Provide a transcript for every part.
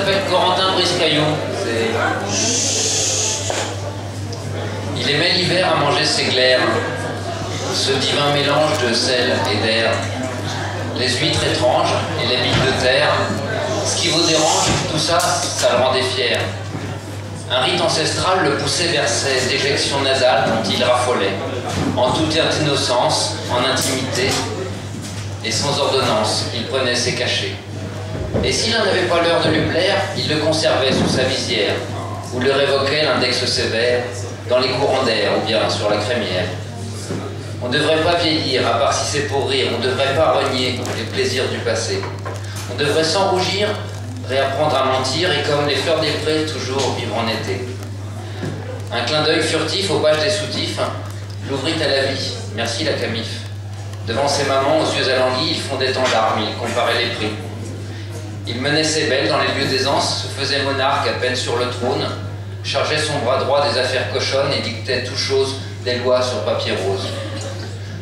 s'appelle Corentin Briscaillon. Il aimait l'hiver à manger ses glaires, ce divin mélange de sel et d'air, les huîtres étranges et les billes de terre. Ce qui vous dérange, tout ça, ça le rendait fier. Un rite ancestral le poussait vers ces déjections nasales dont il raffolait, en toute innocence, en intimité, et sans ordonnance, il prenait ses cachets. Et s'il n'en avait pas l'heure de lui plaire, il le conservait sous sa visière, ou le révoquait l'index sévère, dans les courants d'air ou bien sur la crémière. On ne devrait pas vieillir, à part si c'est pour rire, on ne devrait pas renier les plaisirs du passé. On devrait sans rougir, réapprendre à mentir, et comme les fleurs des prés, toujours vivre en été. Un clin d'œil furtif aux pages des soutifs l'ouvrit à la vie, merci la Camif. Devant ses mamans, aux yeux alanguis, il fondait en larmes, il comparait les prix. Il menait ses belles dans les lieux d'aisance, se faisait monarque à peine sur le trône, chargeait son bras droit des affaires cochonnes et dictait tout chose des lois sur papier rose.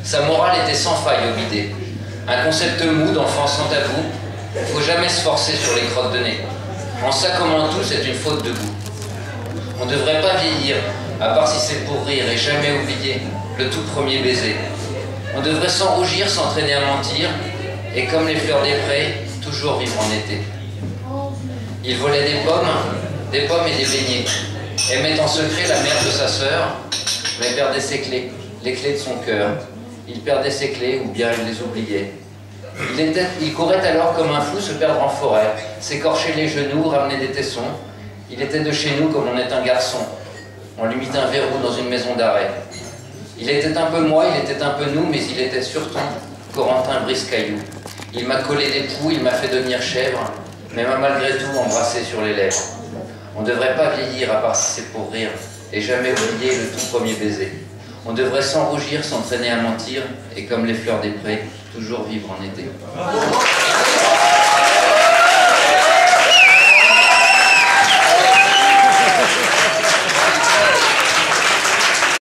Sa morale était sans faille au bidet, un concept mou d'enfant sans tabou. Il ne faut jamais se forcer sur les crottes de nez. En ça comme en tout, c'est une faute de goût. On ne devrait pas vieillir, à part si c'est pour rire et jamais oublier le tout premier baiser. On devrait sans rougir, s'entraîner à mentir, et comme les fleurs des prés, toujours vivre en été. Il volait des pommes et des beignets, aimait en secret la mère de sa sœur, mais perdait ses clés, les clés de son cœur. Il perdait ses clés, ou bien il les oubliait. Il courait alors comme un fou se perdre en forêt, s'écorcher les genoux, ramener des tessons. Il était de chez nous comme on est un garçon. On lui mit un verrou dans une maison d'arrêt. Il était un peu moi, il était un peu nous, mais il était surtout Corentin Briscaillou. Il m'a collé des poux, il m'a fait devenir chèvre, mais m'a malgré tout embrassé sur les lèvres. On ne devrait pas vieillir, à part si c'est pour rire, et jamais oublier le tout premier baiser. On devrait sans rougir, s'entraîner à mentir, et comme les fleurs des prés, toujours vivre en été.